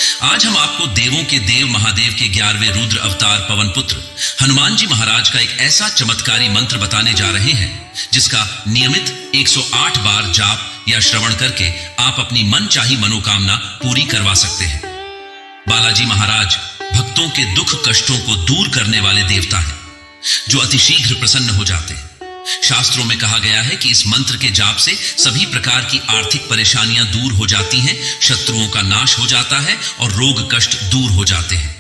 आज हम आपको देवों के देव महादेव के 11वें रुद्र अवतार पवन पुत्र हनुमान जी महाराज का एक ऐसा चमत्कारी मंत्र बताने जा रहे हैं जिसका नियमित 108 बार जाप या श्रवण करके आप अपनी मनचाही मनोकामना पूरी करवा सकते हैं। बालाजी महाराज भक्तों के दुख कष्टों को दूर करने वाले देवता हैं, जो अतिशीघ्र प्रसन्न हो जाते हैं। शास्त्रों में कहा गया है कि इस मंत्र के जाप से सभी प्रकार की आर्थिक परेशानियां दूर हो जाती हैं, शत्रुओं का नाश हो जाता है और रोग कष्ट दूर हो जाते हैं।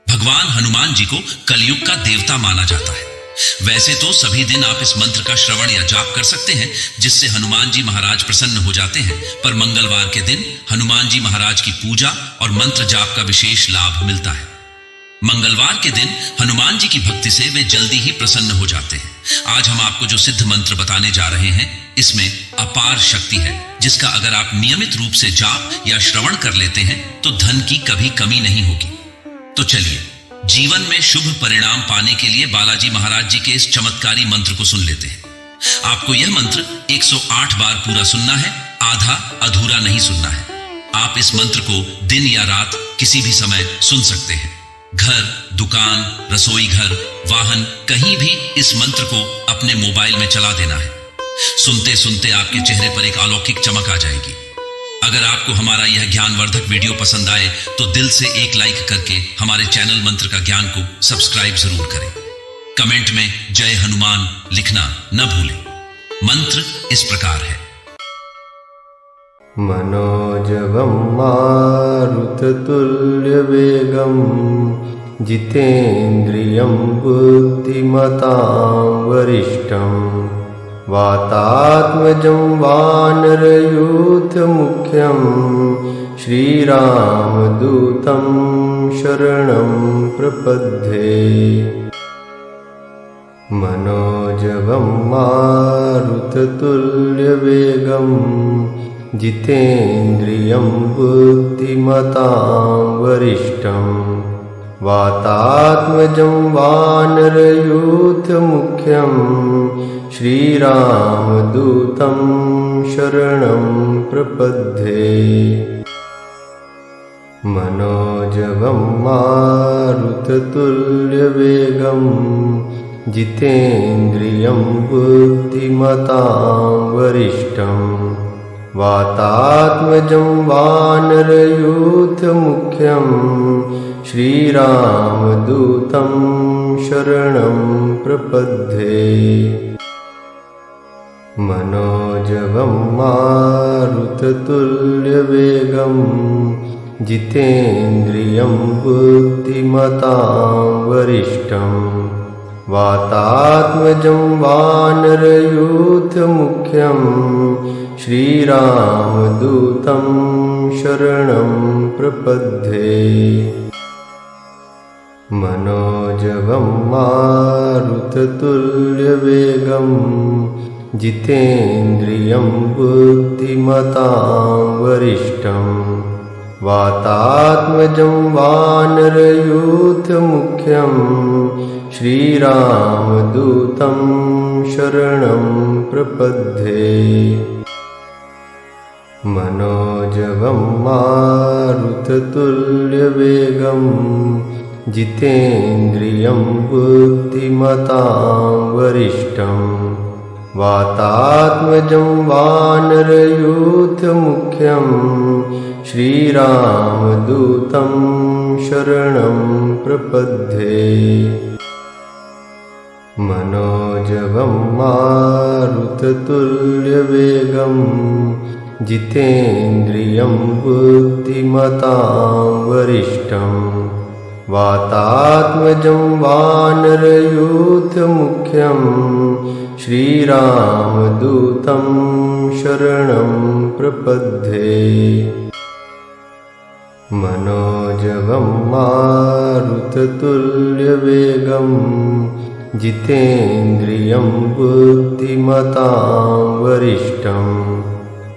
भगवान हनुमान जी को कलयुग का देवता माना जाता है। वैसे तो सभी दिन आप इस मंत्र का श्रवण या जाप कर सकते हैं, जिससे हनुमान जी महाराज प्रसन्न हो जाते हैं, पर मंगलवार के दिन हनुमान जी महाराज की पूजा और मंत्र जाप का विशेष लाभ मिलता है। मंगलवार के दिन हनुमान जी की भक्ति से वे जल्दी ही प्रसन्न हो जाते हैं। आज हम आपको जो सिद्ध मंत्र बताने जा रहे हैं, इसमें अपार शक्ति है, जिसका अगर आप नियमित रूप से जाप या श्रवण कर लेते हैं तो धन की कभी कमी नहीं होगी। तो चलिए जीवन में शुभ परिणाम पाने के लिए बालाजी महाराज जी के इस चमत्कारी मंत्र को सुन लेते हैं। आपको यह मंत्र 108 बार पूरा सुनना है, आधा अधूरा नहीं सुनना है। आप इस मंत्र को दिन या रात किसी भी समय सुन सकते हैं। घर, दुकान, रसोई घर, वाहन, कहीं भी इस मंत्र को अपने मोबाइल में चला देना है। सुनते सुनते आपके चेहरे पर एक अलौकिक चमक आ जाएगी। अगर आपको हमारा यह ज्ञानवर्धक वीडियो पसंद आए तो दिल से एक लाइक करके हमारे चैनल मंत्र का ज्ञान को सब्सक्राइब जरूर करें। कमेंट में जय हनुमान लिखना न भूलें। मंत्र इस प्रकार है। मनोजवं मारुततुल्यवेगं जितेन्द्रियं बुद्धिमतां वरिष्ठं वातात्मजं वानरयूथमुख्यं श्रीरामदूतं शरणं प्रपद्ये। मनोजवं मारुततुल्यवेगं जितेन्द्रियं बुद्धिमतां वरिष्ठं वातात्मजं वानरयूथमुख्यं श्रीरामदूतं शरणं प्रपद्ये। मनोजवं मारुततुल्यवेगं जितेन्द्रियं बुद्धिमतां वरिष्ठं वातात्मजं वानरयूथमुख्यं श्रीरामदूतं शरणं प्रपद्ये। मनोजवं मारुततुल्यवेगं जितेन्द्रियं बुद्धिमतां वरिष्ठं वातात्मजं वानरयूथमुख्यं श्रीरामदूतं शरणं प्रपद्ये। मनोजवं मारुततुल्यवेगं जितेन्द्रियं बुद्धिमतां वरिष्ठं वातात्मजं वानरयूथमुख्यं श्रीरामदूतं शरणं प्रपद्ये। मनोजवं मारुततुल्यवेगं जितेन्द्रियं बुद्धिमतां वरिष्ठं वातात्मजं वानरयूथमुख्यं श्रीरामदूतं शरणं प्रपद्ये। मनोजवं मारुततुल्यवेगं जितेन्द्रियं बुद्धिमतां वरिष्ठं वातात्मजं वानरयूथमुख्यं श्रीरामदूतं शरणं प्रपद्ये। मनोजवं मारुततुल्यवेगं जितेन्द्रियं बुद्धिमतां वरिष्ठं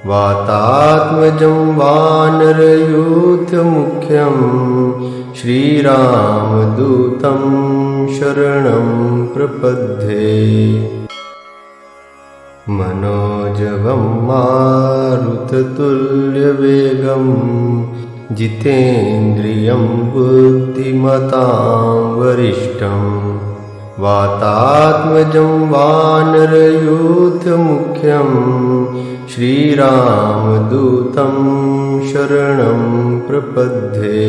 वातात्मजं वानरयूथमुख्यं श्रीरामदूतं शरणं प्रपद्ये। मनोजवं मारुततुल्यवेगं जितेन्द्रियं बुद्धिमतां वरिष्ठं वातात्मजं वानरयूथमुख्यं श्रीरामदूतं शरणं प्रपद्ये।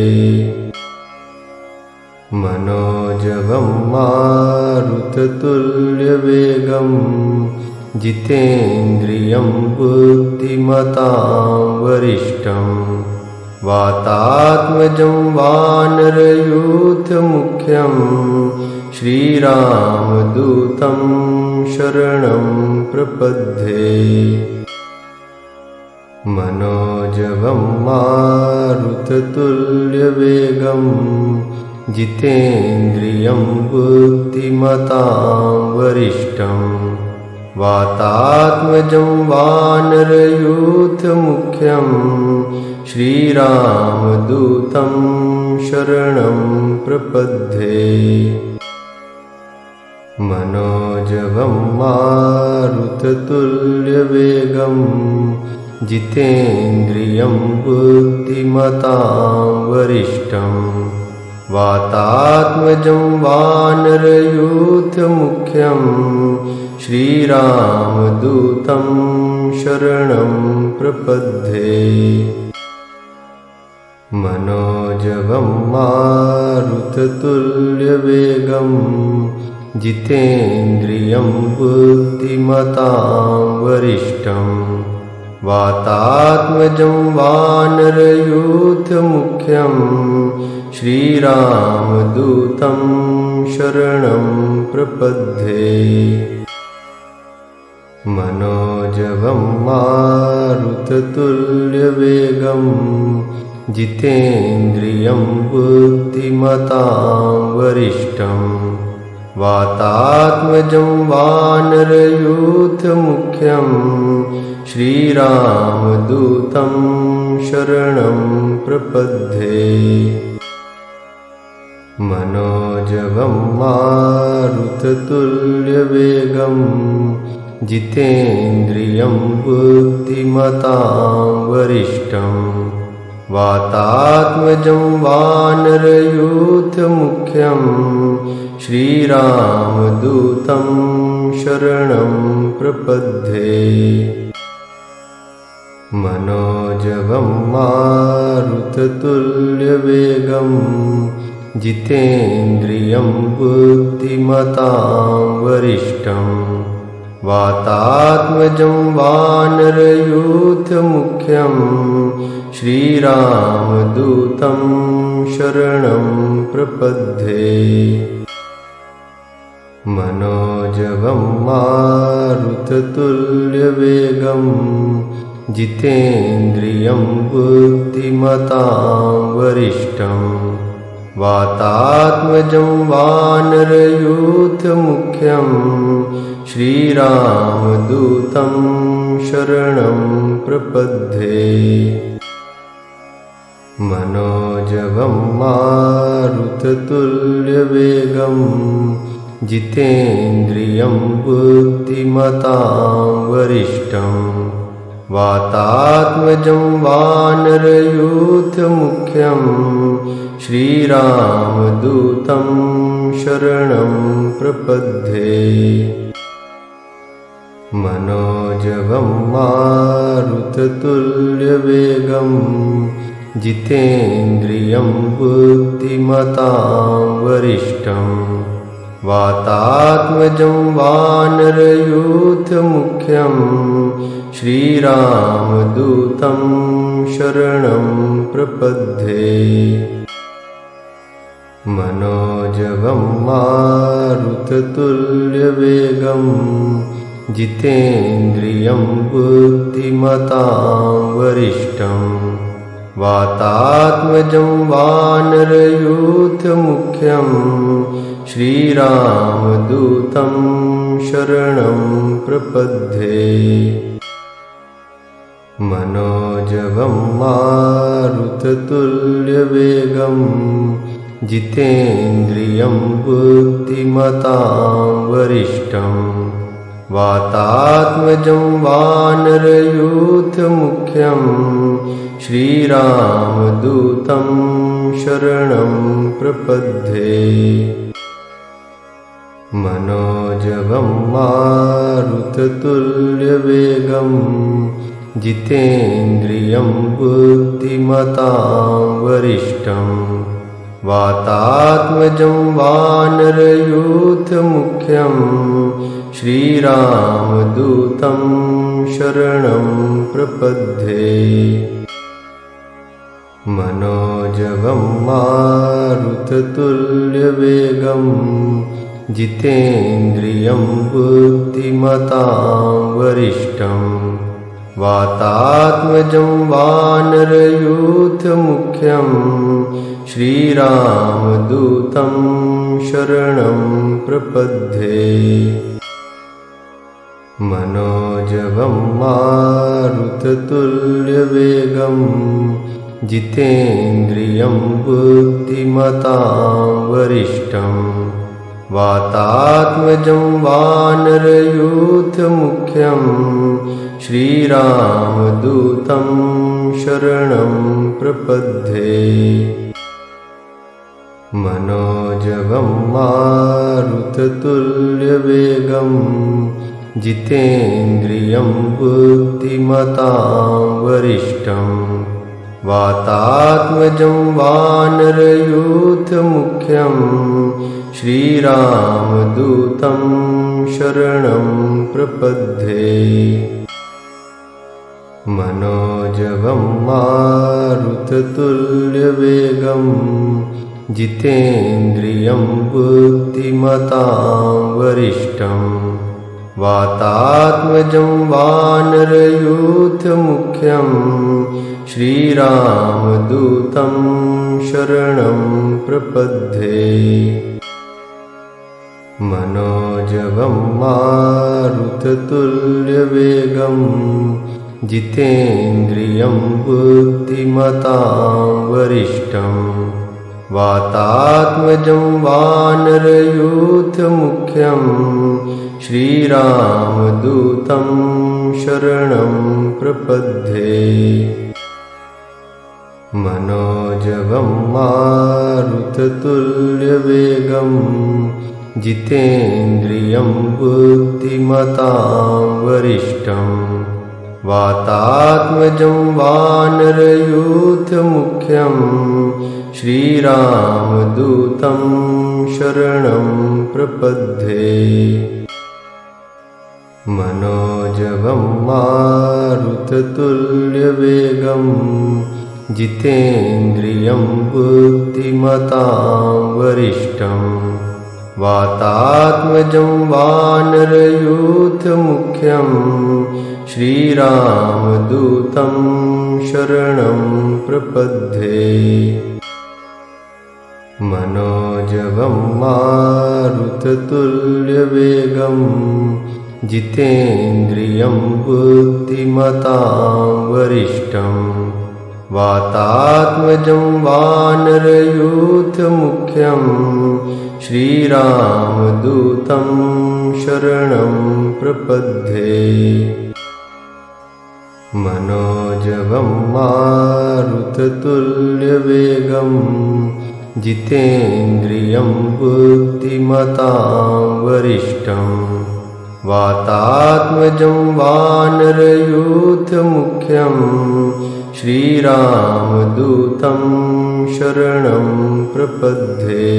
मनोजवं मारुततुल्यवेगं जितेन्द्रियं बुद्धिमतां वरिष्ठं वातात्मजं वानरयूथमुख्यं श्रीरामदूतं शरणं प्रपद्ये। मनोजवं मारुततुल्यवेगं जितेन्द्रियं बुद्धिमतां वरिष्ठं वातात्मजं वानरयूथमुख्यं श्रीरामदूतं शरणं प्रपद्ये। मनोजवं मारुततुल्यवेगं जितेन्द्रियं बुद्धिमतां वरिष्ठं वातात्मजं वानरयूथमुख्यं श्रीरामदूतं शरणं प्रपद्ये। मनोजवं मारुततुल्यवेगं जितेन्द्रियं बुद्धिमतां वरिष्ठं वातात्मजं वानरयूथमुख्यं श्रीरामदूतं शरणं प्रपद्ये। मनोजवं मारुततुल्यवेगं जितेन्द्रियं बुद्धिमतां वरिष्ठं वातात्मजं वानरयूथमुख्यं श्रीरामदूतं शरणं प्रपद्ये। मनोजवं मारुततुल्यवेगं जितेन्द्रियं बुद्धिमतां वरिष्ठं वातात्मजं वानरयूथमुख्यं श्रीरामदूतं शरणं प्रपद्ये। मनोजवं मारुततुल्यवेगं जितेन्द्रियं बुद्धिमतां वरिष्ठं वातात्मजं वानरयूथमुख्यं श्रीरामदूतं शरणं प्रपद्ये। मनोजवं मारुततुल्यवेगं जितेन्द्रियं बुद्धिमतां वरिष्ठं वातात्मजं वानरयूथमुख्यं श्रीरामदूतं शरणं प्रपद्ये। मनोजवं मारुततुल्यवेगं जितेन्द्रियं बुद्धिमतां वरिष्ठं वातात्मजं वानरयूथमुख्यं श्रीरामदूतं शरणं प्रपद्ये। मनोजवं मारुततुल्यवेगं जितेन्द्रियं बुद्धिमतां वरिष्ठं वातात्मजं वानरयूथमुख्यं श्रीरामदूतं शरणं प्रपद्ये। मनोजवं मारुततुल्यवेगं जितेन्द्रियं बुद्धिमतां वरिष्ठं वातात्मजं वानरयूथमुख्यं श्रीरामदूतं शरणं प्रपद्ये। मनोजवं मारुततुल्यवेगं जितेन्द्रियं बुद्धिमतां वरिष्ठं वातात्मजं वानरयूथमुख्यं श्रीरामदूतं शरणं प्रपद्ये। मनोजवं मारुततुल्यवेगं जितेन्द्रियं बुद्धिमतां वरिष्ठं वातात्मजं वानरयूथमुख्यं श्रीरामदूतं शरणं प्रपद्ये। मनोजवं मारुततुल्यवेगं जितेन्द्रियं बुद्धिमतां वरिष्ठं वातात्मजं वानरयूथमुख्यं श्रीरामदूतं शरणं प्रपद्ये। मनोजवं मारुततुल्यवेगं जितेन्द्रियं बुद्धिमतां वरिष्ठं वातात्मजं वानरयूथमुख्यं श्रीरामदूतं शरणं प्रपद्ये। मनोजवं मारुततुल्यवेगं जितेन्द्रियं बुद्धिमतां वरिष्ठं वातात्मजं वानरयूथमुख्यं श्रीरामदूतं शरणं प्रपद्ये। मनोजवं मारुततुल्यवेगं जितेन्द्रियं बुद्धिमतां वरिष्ठं वातात्मजं वानरयूथमुख्यं श्रीरामदूतं शरणं प्रपद्ये। मनोजवं मारुततुल्यवेगं जितेन्द्रियं बुद्धिमतां वरिष्ठं वातात्मजं वानरयूथमुख्यं श्रीरामदूतं शरणं प्रपद्ये। मनोजवं मारुततुल्यवेगं जितेन्द्रियं बुद्धिमतां वरिष्ठं वातात्मजं वानरयूथमुख्यं श्रीरामदूतं शरणं प्रपद्ये। मनोजवं मारुततुल्यवेगं जितेन्द्रियं बुद्धिमतां वरिष्ठं वातात्मजं वानरयूथमुख्यं श्रीरामदूतं शरणं प्रपद्ये।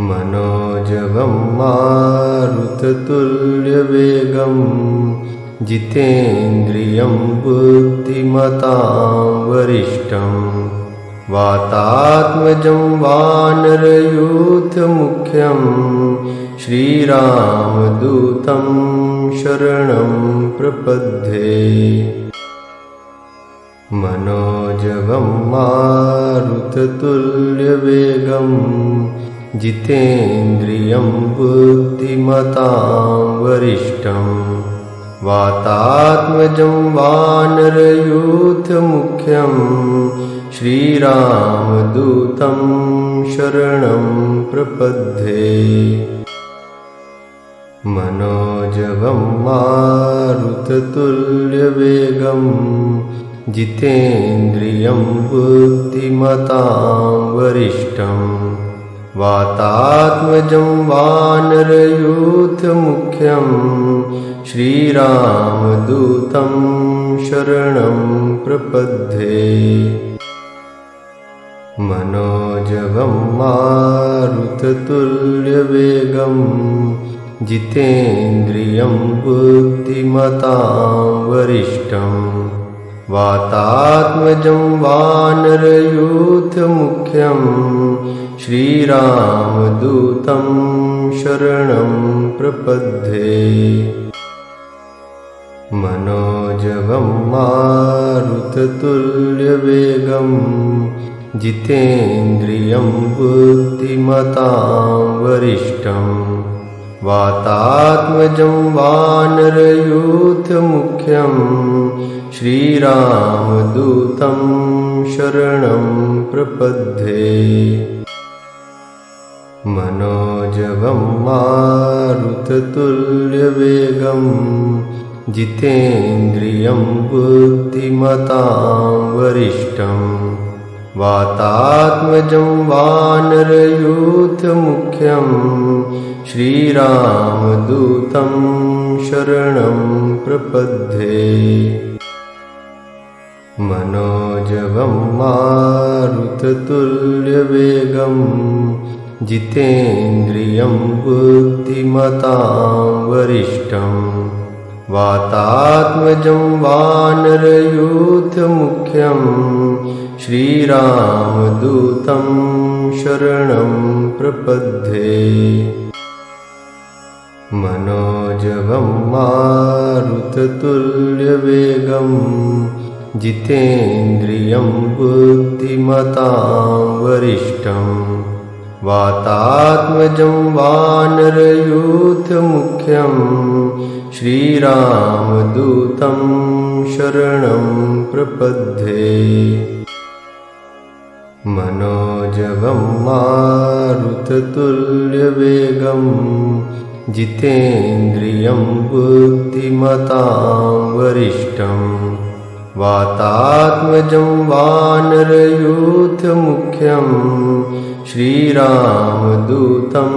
मनोजवं मारुततुल्यवेगं जितेन्द्रियं बुद्धिमतां वरिष्ठं वातात्मजं वानरयूथमुख्यं श्रीरामदूतं शरणं प्रपद्ये। मनोजवं मारुततुल्यवेगं जितेन्द्रियं बुद्धिमतां वरिष्ठं वातात्मजं वानरयूथमुख्यं मनोजवं मारुततुल्यवेगं जितेन्द्रियं बुद्धिमतां वरिष्ठं वातात्मजं वानरयूथमुख्यं श्रीरामदूतं शरणं प्रपद्ये। मनोजवं मारुततुल्यवेगं जितेन्द्रियं बुद्धिमतां वरिष्ठं वातात्मजं वानरयूथमुख्यं श्रीरामदूतं शरणं प्रपद्ये। मनोजवं मारुततुल्यवेगं जितेन्द्रियं बुद्धिमतां वरिष्ठं वातात्मजं वानरयूथमुख्यं श्रीरामदूतं शरणं प्रपद्ये। मनोजवं मारुततुल्यवेगं जितेन्द्रियं बुद्धिमतां वरिष्ठं वातात्मजं वानरयूथमुख्यं श्रीरामदूतं शरणं प्रपद्ये। मनोजवं मारुततुल्यवेगं जितेन्द्रियं बुद्धिमतां वरिष्ठं वातात्मजं वानरयूथमुख्यं श्रीरामदूतं शरणं प्रपद्ये। मनोजवं मारुततुल्यवेगं जितेन्द्रियं बुद्धिमतां वरिष्ठं वातात्मजं वानरयूथमुख्यं श्रीरामदूतं शरणं प्रपद्ये। मनोजवं मारुततुल्यवेगं जितेन्द्रियं बुद्धिमतां वरिष्ठं वातात्मजं वानरयूथमुख्यं श्रीरामदूतं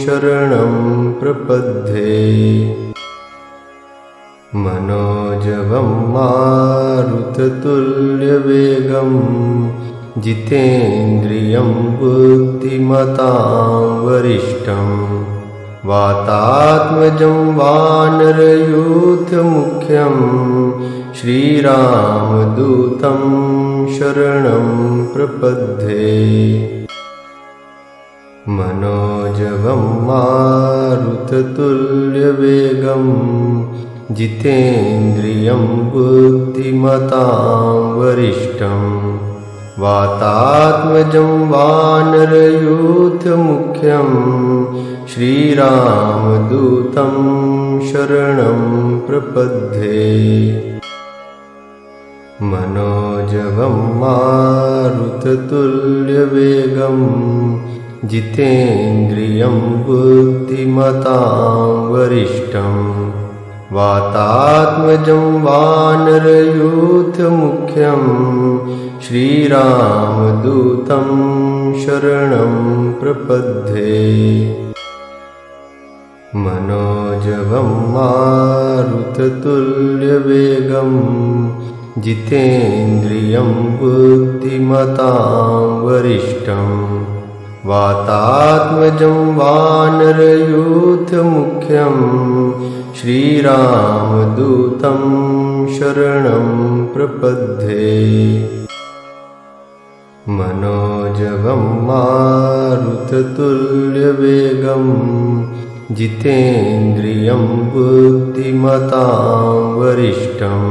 शरणं प्रपद्ये। मनोजवं मारुततुल्यवेगं जितेन्द्रियं बुद्धिमतां वरिष्ठं वातात्मजं वानरयूथमुख्यं श्रीरामदूतं शरणं प्रपद्ये। मनोजवं मारुततुल्यवेगं जितेन्द्रियं बुद्धिमतां वरिष्ठं वातात्मजं वानरयूथमुख्यं श्रीरामदूतं शरणं प्रपद्ये। मनोजवं मारुततुल्यवेगं जितेन्द्रियं बुद्धिमतां वरिष्ठं वातात्मजं वानरयूथमुख्यं श्रीरामदूतं शरणं प्रपद्ये। मनोजवं मारुततुल्यवेगं जितेन्द्रियं बुद्धिमतां वरिष्ठं वातात्मजं वानरयूथमुख्यं श्रीरामदूतं शरणं प्रपद्ये। मनोजवं मारुततुल्यवेगं जितेन्द्रियं बुद्धिमतां वरिष्ठं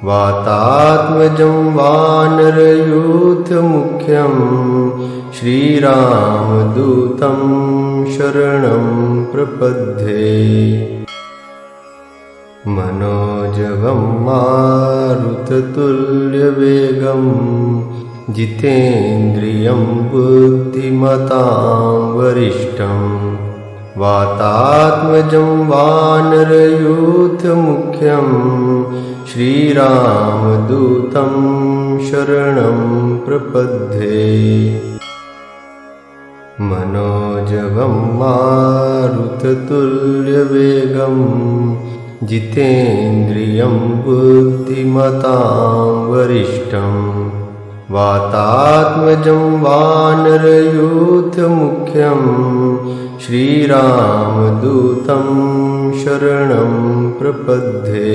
वातात्मजं वानरयूथमुख्यं श्रीरामदूतं शरणं प्रपद्ये। मनोजवं मारुततुल्यवेगं जितेन्द्रियं बुद्धिमतां वरिष्ठं वातात्मजं वानरयूथमुख्यं श्रीरामदूतं शरणं प्रपद्ये। मनोजवं मारुततुल्यवेगं जितेन्द्रियं बुद्धिमतां वरिष्ठं वातात्मजं वानरयूथमुख्यं श्रीरामदूतं शरणं प्रपद्ये।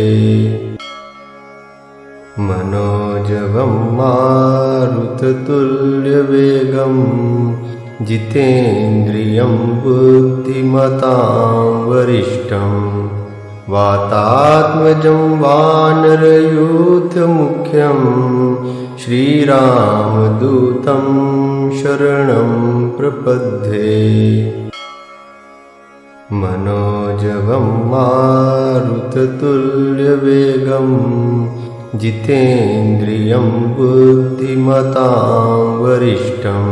मनोजवं मारुततुल्यवेगं जितेन्द्रियं बुद्धिमतां वरिष्ठं वातात्मजं वानरयूथमुख्यं श्रीरामदूतं शरणं प्रपद्ये। मनोजवं मारुततुल्यवेगं जितेन्द्रियं बुद्धिमतां वरिष्ठं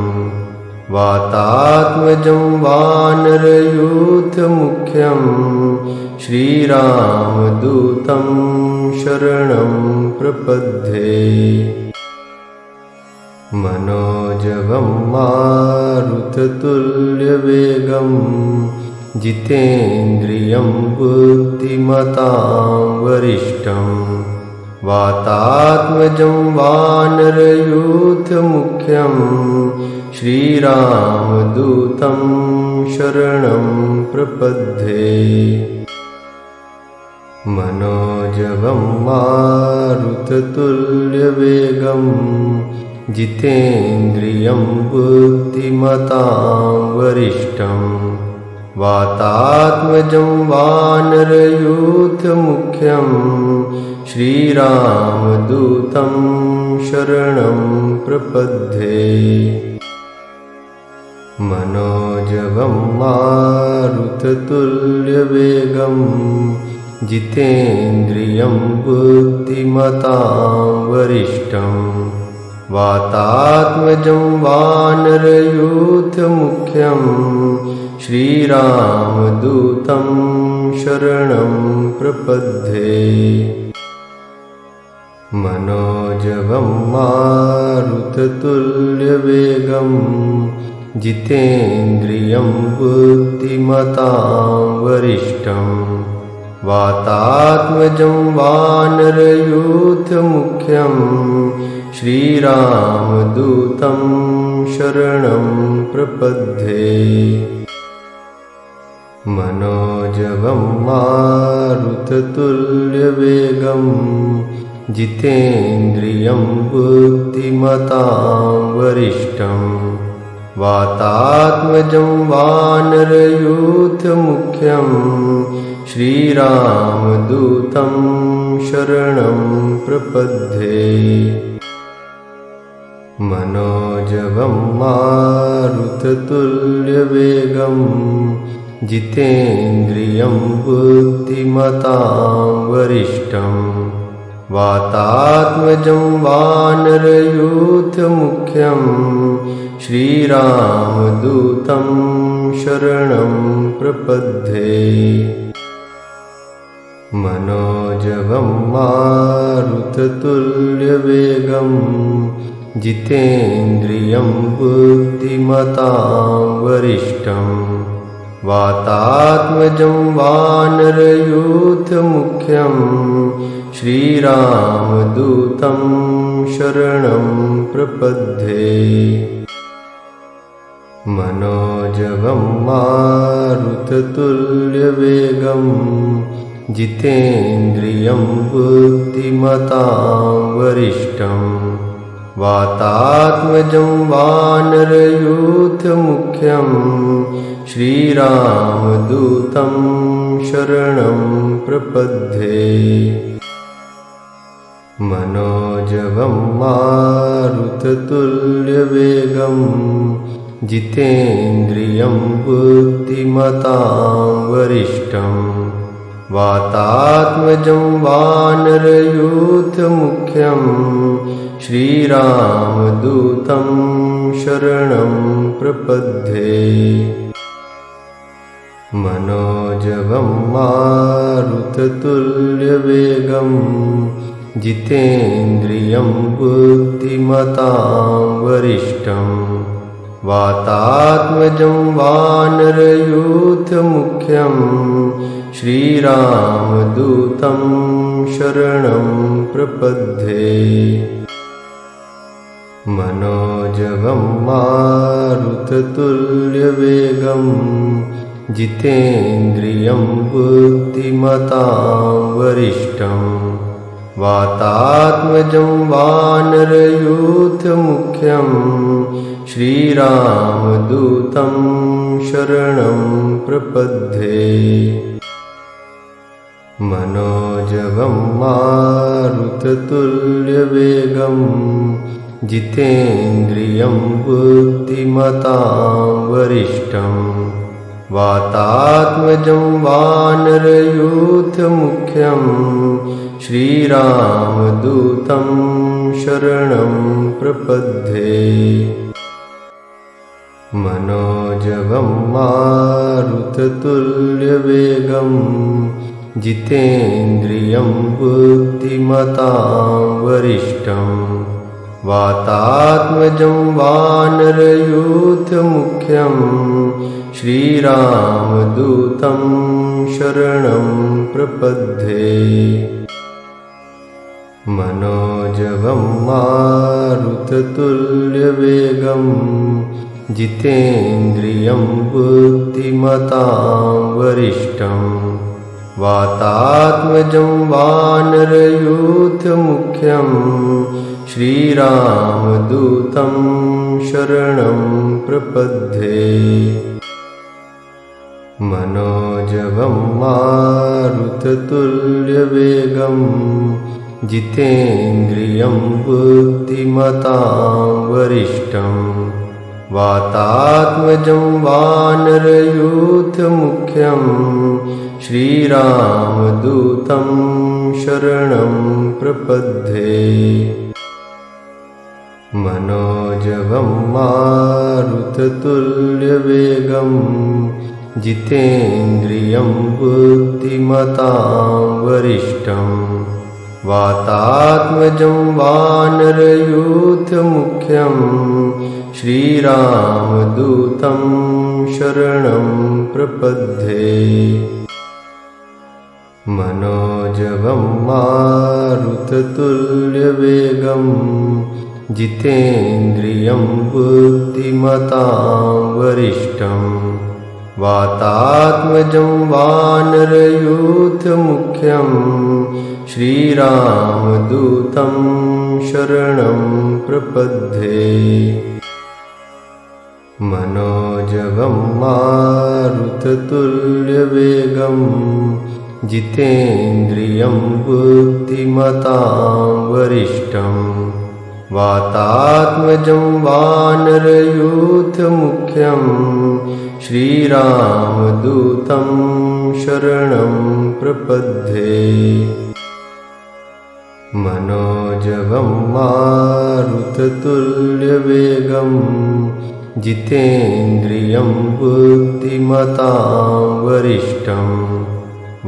वातात्मजं वानरयूथमुख्यं श्रीरामदूतं शरणं प्रपद्ये। मनोजवं मारुततुल्यवेगं जितेन्द्रियं बुद्धिमतां वरिष्ठं वातात्मजं वानरयूथमुख्यं श्रीरामदूतं शरणं प्रपद्ये। मनोजवं मारुततुल्यवेगं जितेन्द्रियं बुद्धिमतां वरिष्ठं वातात्मजं वानरयूथमुख्यं श्रीरामदूतं शरणं प्रपद्ये। मनोजवं मारुततुल्यवेगं जितेन्द्रियं बुद्धिमतां वरिष्ठं वातात्मजं वानरयूथमुख्यं श्रीरामदूतं शरणं प्रपद्ये। मनोजवं मारुततुल्यवेगं जितेन्द्रियं बुद्धिमतां वरिष्ठं वातात्मजं वानरयूथमुख्यं श्रीरामदूतं शरणं प्रपद्ये। मनोजवं मारुततुल्यवेगं जितेन्द्रियं बुद्धिमतां वरिष्ठं वातात्मजं वानरयूथमुख्यं श्रीरामदूतं शरणं प्रपद्ये। मनोजवं मारुततुल्यवेगं जितेन्द्रियं बुद्धिमतां वरिष्ठं वातात्मजं वानरयूथमुख्यं श्रीरामदूतं शरणं प्रपद्ये। मनोजवं मारुततुल्यवेगं जितेन्द्रियं बुद्धिमतां वरिष्ठं वातात्मजं वानरयूथमुख्यं श्रीरामदूतं शरणं प्रपद्ये। मनोजवं मारुततुल्यवेगं जितेन्द्रियं बुद्धिमतां वरिष्ठं वातात्मजं वानरयूथमुख्यं श्रीरामदूतं शरणं प्रपद्ये। मनोजवं मारुततुल्यवेगं जितेन्द्रियं बुद्धिमतां वरिष्ठं वातात्मजं वानरयूथमुख्यं श्रीरामदूतं शरणं प्रपद्ये। मनोजवं मारुततुल्यवेगं जितेन्द्रियं बुद्धिमतां वरिष्ठं वातात्मजं वानरयूथमुख्यं श्रीरामदूतं शरणं प्रपद्ये। मनोजवं मारुततुल्यवेगं जितेन्द्रियं बुद्धिमतां वरिष्ठं वातात्मजं वानरयूथमुख्यं श्रीरामदूतं शरणं प्रपद्ये। मनोजवं मारुततुल्यवेगं जितेन्द्रियं बुद्धिमतां वरिष्ठं वातात्मजं वानरयूथमुख्यं श्रीरामदूतं शरणं प्रपद्ये। मनोजवं मारुततुल्यवेगं जितेन्द्रियं बुद्धिमतां वरिष्ठं वातात्मजं वानरयूथमुख्यं श्रीरामदूतं शरणं प्रपद्ये। मनोजवं मारुततुल्यवेगं जितेन्द्रियं बुद्धिमतां वरिष्ठं वातात्मजं वानरयूथमुख्यं श्रीरामदूतं शरणं प्रपद्ये। मनोजवं मारुततुल्यवेगं जितेन्द्रियं बुद्धिमतां वरिष्ठं वातात्मजं वानरयूथमुख्यं श्रीरामदूतं शरणं प्रपद्ये। मनोजवं मारुततुल्यवेगं जितेन्द्रियं बुद्धिमतां वरिष्ठं वातात्मजं वानरयूथमुख्यं श्रीरामदूतं शरणं प्रपद्ये। मनोजवं मारुततुल्यवेगं जितेन्द्रियं बुद्धिमतां वरिष्ठं वातात्मजं वानरयूथमुख्यं श्रीरामदूतं शरणं प्रपद्ये। मनोजवं मारुततुल्यवेगं जितेन्द्रियं बुद्धिमतां वरिष्ठं वातात्मजं वानरयूथमुख्यं श्रीरामदूतं शरणं प्रपद्ये। मनोजवं मारुततुल्यवेगं जितेन्द्रियं बुद्धिमतां वरिष्ठं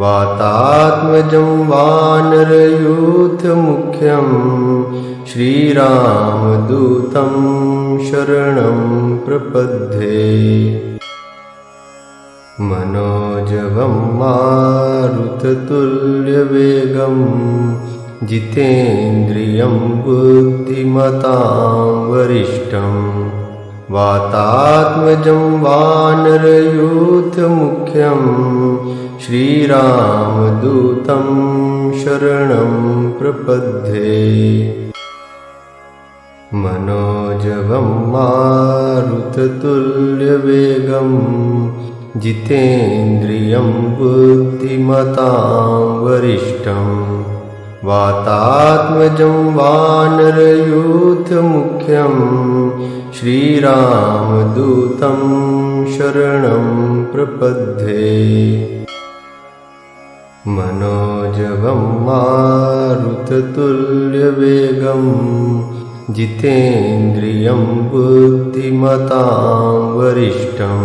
वातात्मजं वानरयूथमुख्यं श्रीरामदूतं शरणं प्रपद्ये। मनोजवं मारुततुल्यवेगं जितेन्द्रियं बुद्धिमतां वरिष्ठं वातात्मजं वानरयूथमुख्यं श्रीरामदूतं शरणं प्रपद्ये। मनोजवं मारुततुल्यवेगं जितेन्द्रियं बुद्धिमतां वरिष्ठं वातात्मजं वानरयूथमुख्यं श्रीरामदूतं शरणं प्रपद्ये। मनोजवं मारुततुल्यवेगं जितेन्द्रियं बुद्धिमतां वरिष्ठं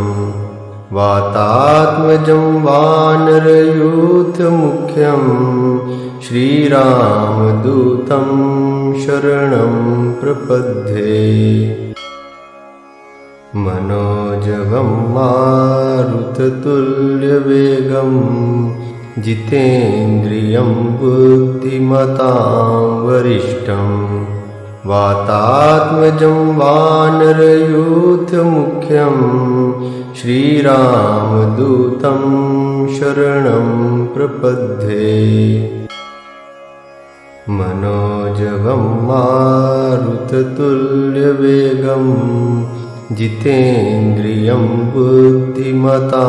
वातात्मजं वानरयूथमुख्यं श्रीरामदूतं शरणं प्रपद्ये मनोजवं मारुततुल्यवेगं जितेन्द्रियं बुद्धिमतां वरिष्ठं वातात्मजं वानरयूथमुख्यं श्रीरामदूतं शरणं प्रपद्ये मनोजवं मारुततुल्यवेगं जितेन्द्रियं बुद्धिमतां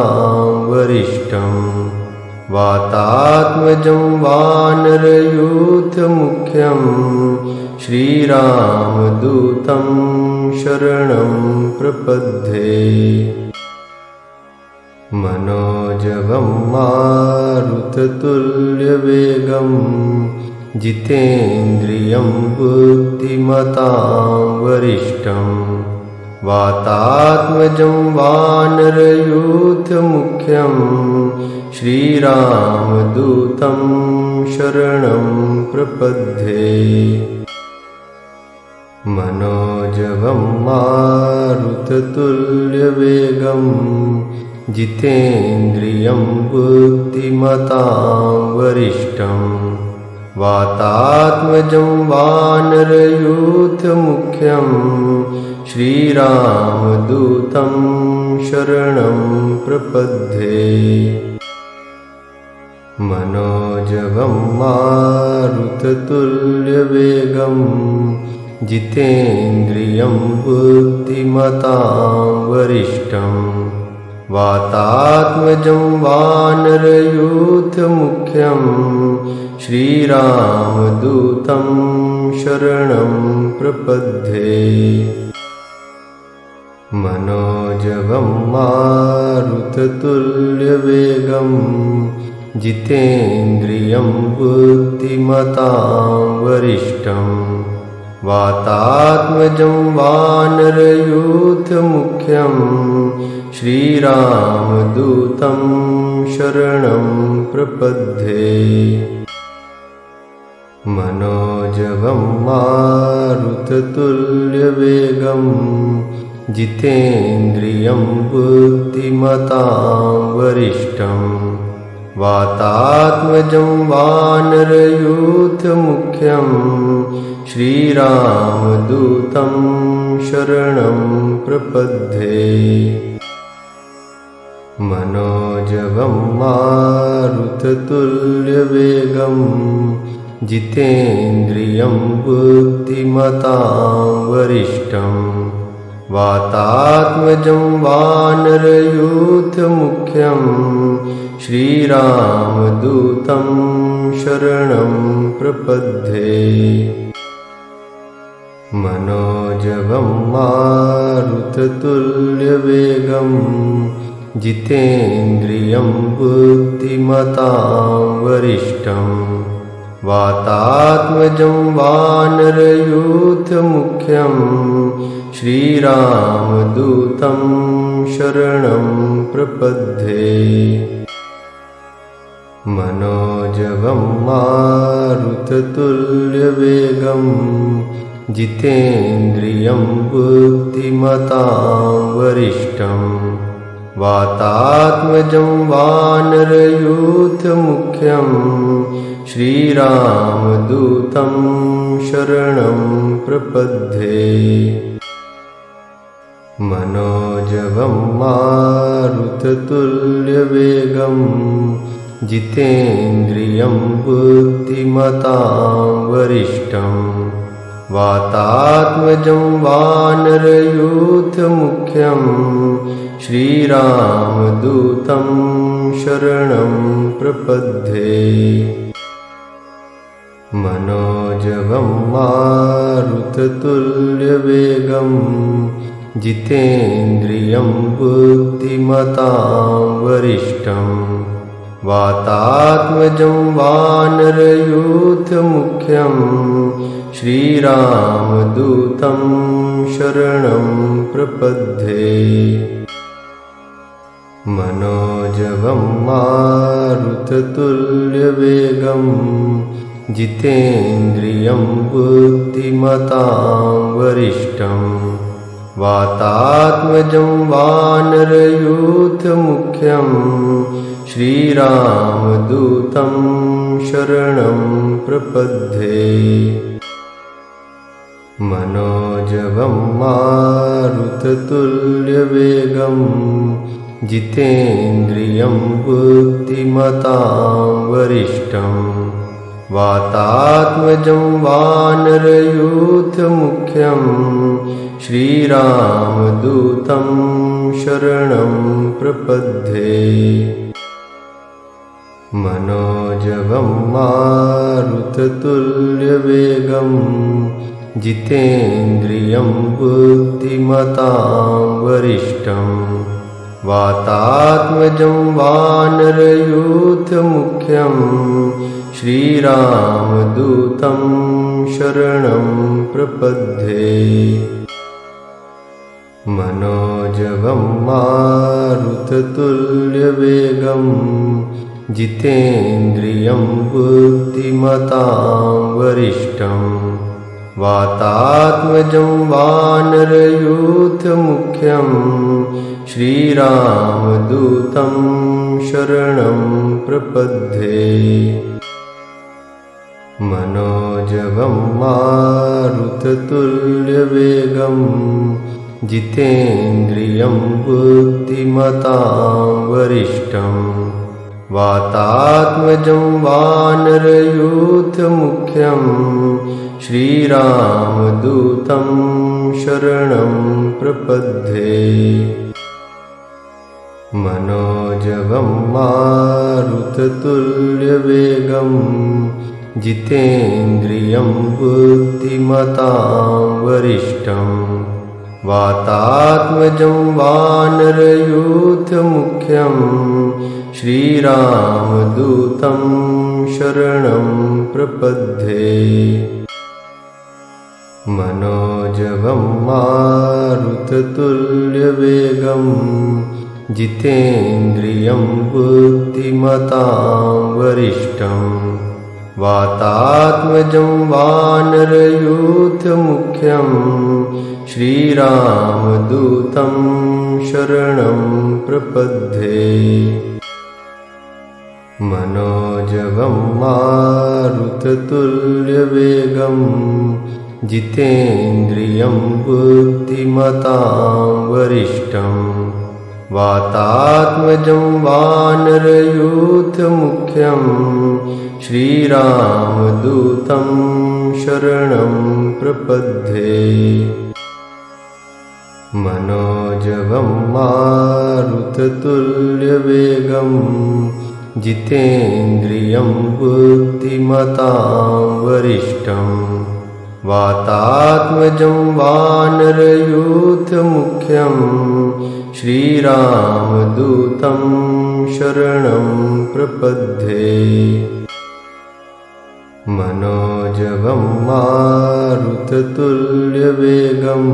वरिष्ठं वातात्मजं वानरयूथमुख्यं श्रीरामदूतं शरणं प्रपद्ये मनोजवं मारुततुल्यवेगं जितेन्द्रियं बुद्धिमतां वरिष्ठं वातात्मजं वानरयूथमुख्यं श्रीरामदूतं शरणं प्रपद्ये मनोजवं मारुततुल्यवेगं जितेन्द्रियं बुद्धिमतां वरिष्ठं वातात्मजं वानरयूथमुख्यं श्रीरामदूतं शरणं प्रपद्ये मनोजवं मारुततुल्यवेगं जितेन्द्रियं बुद्धिमतां वरिष्ठं वातात्मजं वानरयूथमुख्यं श्रीरामदूतं शरणं प्रपद्ये मनोजवं मारुततुल्यवेगं जितेन्द्रियं बुद्धिमतां वरिष्ठं वातात्मजं वानरयूथमुख्यं श्रीरामदूतं शरणं प्रपद्ये मनोजवं मारुततुल्यवेगं जितेन्द्रियं बुद्धिमतां वरिष्ठं वातात्मजं वानरयूथमुख्यं श्रीरामदूतं शरणं प्रपद्ये मनोजवं मारुततुल्यवेगं जितेन्द्रियं बुद्धिमतां वरिष्ठं वातात्मजं वानरयूथमुख्यं श्रीरामदूतं शरणं प्रपद्ये मनोजवं मारुततुल्यवेगं जितेन्द्रियं बुद्धिमतां वरिष्ठं वातात्मजं वानरयूथमुख्यं श्रीरामदूतं शरणं प्रपद्ये मनोजवं मारुततुल्यवेगं जितेन्द्रियं बुद्धिमतां वरिष्ठं वातात्मजं वानरयूथमुख्यं श्रीरामदूतं शरणं प्रपद्ये मनोजवं मारुततुल्यवेगं जितेन्द्रियं बुद्धिमतां वरिष्ठं वातात्मजं वानरयूथमुख्यं श्रीरामदूतं शरणं प्रपद्ये मनोजवं मारुततुल्यवेगं जितेन्द्रियं बुद्धिमतां वरिष्ठं वातात्मजं वानरयूथमुख्यं श्रीरामदूतं शरणं प्रपद्ये मनोजवं मारुततुल्यवेगं जितेन्द्रियं बुद्धिमतां वरिष्ठं वातात्मजं वानरयूथमुख्यं श्रीरामदूतं शरणं प्रपद्ये। मनोजवं मारुततुल्यवेगं जितेन्द्रियं बुद्धिमतां वरिष्ठं वातात्मजं वानरयूथमुख्यं श्रीरामदूतं शरणं प्रपद्ये। मनोजवं मारुततुल्यवेगं जितेन्द्रियं बुद्धिमतां वरिष्ठं वातात्मजं वानरयूथमुख्यं श्रीरामदूतं शरणं प्रपद्ये। मनोजवं मारुततुल्यवेगं जितेन्द्रियं बुद्धिमतां वरिष्ठं वातात्मजं वानरयूथमुख्यं श्रीरामदूतं शरणं प्रपद्ये। मनोजवं मारुततुल्यवेगं जितेन्द्रियं बुद्धिमतां वरिष्ठं वातात्मजं वानरयूथमुख्यं श्रीरामदूतं शरणं प्रपद्ये। मनोजवं मारुततुल्यवेगं जितेन्द्रियं बुद्धिमतां वरिष्ठं वातात्मजं वानरयूथमुख्यं श्रीरामदूतं शरणं प्रपद्ये। मनोजवं मारुततुल्यवेगं जितेन्द्रियं बुद्धिमतां वरिष्ठं वातात्मजं वानरयूथमुख्यं श्रीरामदूतं शरणं प्रपद्ये। मनोजवं मारुततुल्यवेगं जितेन्द्रियं बुद्धिमतां वरिष्ठं वातात्मजं वानरयूथमुख्यं श्रीरामदूतं शरणं प्रपद्ये। मनोजवं मारुततुल्यवेगं जितेन्द्रियं बुद्धिमतां वरिष्ठं वातात्मजं वानरयूथमुख्यं श्रीरामदूतं शरणं प्रपद्ये। मनोजवं मारुततुल्यवेगं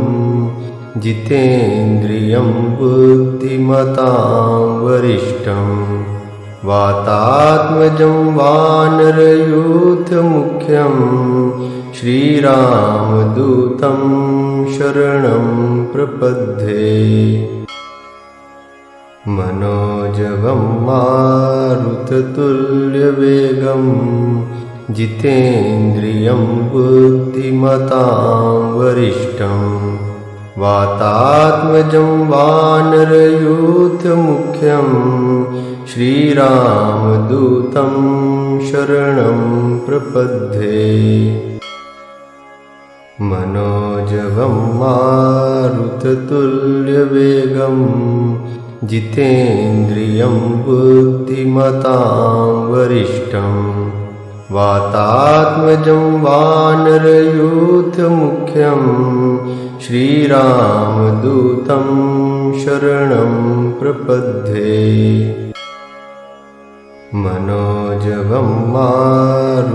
जितेन्द्रियं बुद्धिमतां वरिष्ठं वातात्मजं वानरयूथमुख्यं श्रीरामदूतं शरणं प्रपद्ये। मनोजवं मारुततुल्यवेगं जितेन्द्रियं बुद्धिमतां वरिष्ठं वातात्मजं वानरयूथमुख्यं श्रीरामदूतं शरणं प्रपद्ये। मनोजवं मारुततुल्यवेगं जितेन्द्रियं बुद्धिमतां वरिष्ठं वातात्मजं वानरयूथमुख्यं श्रीरामदूतं शरणं प्रपद्ये। मनोजवं मारुततुल्यवेगं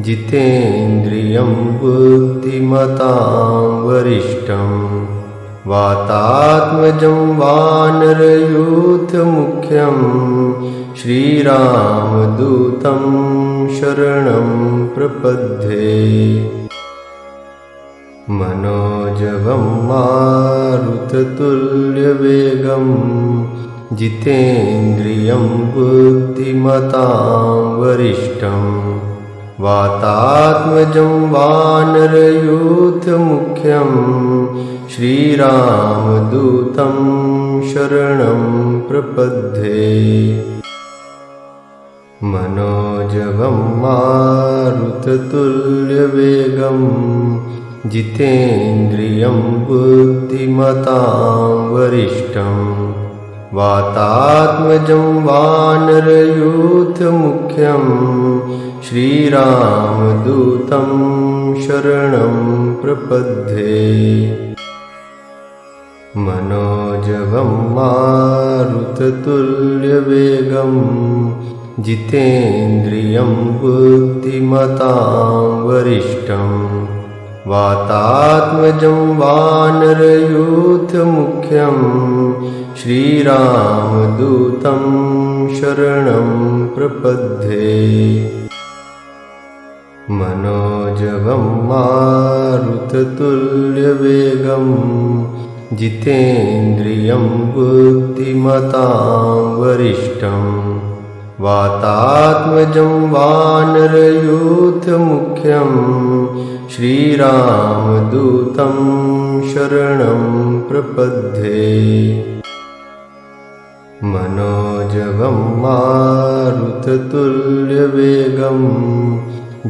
जितेन्द्रियं बुद्धिमतां वरिष्ठं वातात्मजं वानरयूथमुख्यं श्रीरामदूतं शरणं प्रपद्ये। मनोजवं मारुततुल्यवेगं जितेन्द्रियं बुद्धिमतां वरिष्ठं। वातात्मजं वानरयूथमुख्यं श्रीरामदूतं शरणं प्रपद्ये। मनोजवं मारुततुल्यवेगं जितेन्द्रियं बुद्धिमतां वरिष्ठं। वातात्मजं वानरयूथमुख्यं श्रीरामदूतं शरणं प्रपद्ये। मनोजवं मारुततुल्यवेगं जितेन्द्रियं बुद्धिमतां वरिष्ठं। वातात्मजं वानरयूथमुख्यं श्रीरामदूतं शरणं प्रपद्ये। मनोजवं मारुततुल्यवेगं जितेन्द्रियं बुद्धिमतां वरिष्ठं। वातात्मजं वानरयूथमुख्यं श्रीरामदूतं शरणं प्रपद्ये। मनोजवं मारुततुल्यवेगं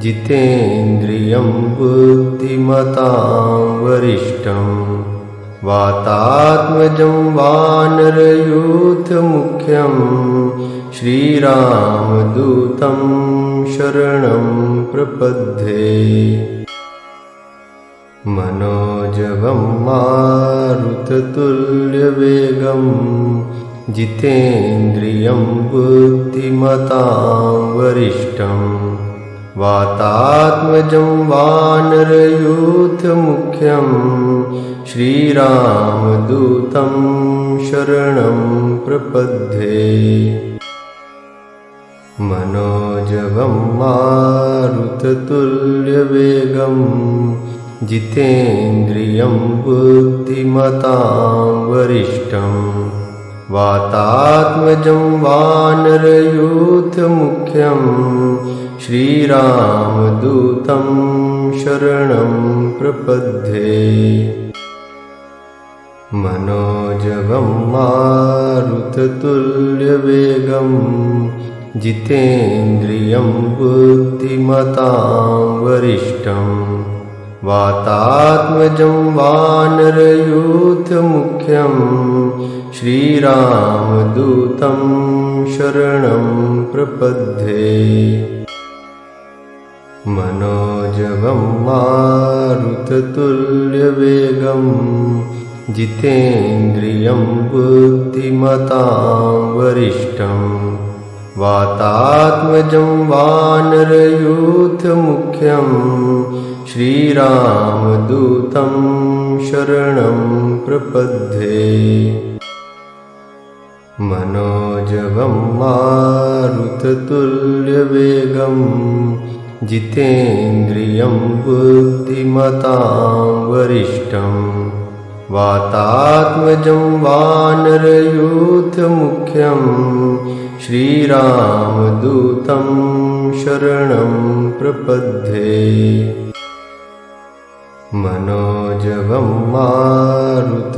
जितेन्द्रियं बुद्धिमतां वरिष्ठं। वातात्मजं वानरयूथमुख्यं श्रीरामदूतं शरणं प्रपद्ये। मनोजवं मारुततुल्यवेगं जितेन्द्रियं बुद्धिमतां वरिष्ठं। वातात्मजं वानरयूथमुख्यं श्रीरामदूतं शरणं प्रपद्ये। मनोजवं मारुततुल्यवेगं जितेन्द्रियं बुद्धिमतां वरिष्ठं। वातात्मजं वानरयूथमुख्यं श्रीरामदूतं शरणं प्रपद्ये। मनोजवं मारुततुल्यवेगं जितेन्द्रियं बुद्धिमतां वरिष्ठं। वातात्मजं वानरयूथमुख्यं श्रीरामदूतं शरणं प्रपद्ये। मनोजवं मारुततुल्यवेगं जितेन्द्रियं बुद्धिमतां वरिष्ठं। वातात्मजं वानरयूथमुख्यं श्रीरामदूतं शरणं प्रपद्ये। मनोजवं मारुततुल्यवेगं जितेन्द्रियं बुद्धिमतां वरिष्ठं। वातात्मजं वानरयूथमुख्यं श्रीरामदूतं शरणं प्रपद्ये। मनोजवं मारुततुल्यवेगं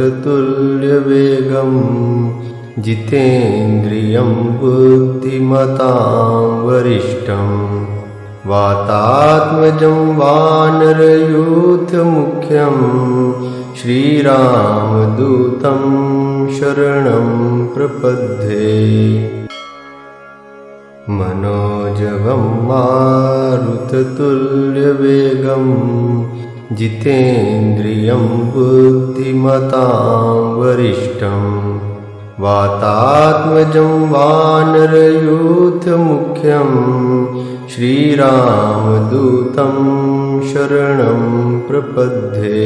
जितेन्द्रियं बुद्धिमतां वरिष्ठं। वातात्मजं वानरयूथमुख्यं श्रीरामदूतं शरणं प्रपद्ये। मनोजवं मारुततुल्यवेगं जितेन्द्रियं बुद्धिमतां वरिष्ठं। वातात्मजं वानरयूथमुख्यं श्रीरामदूतं शरणं प्रपद्ये।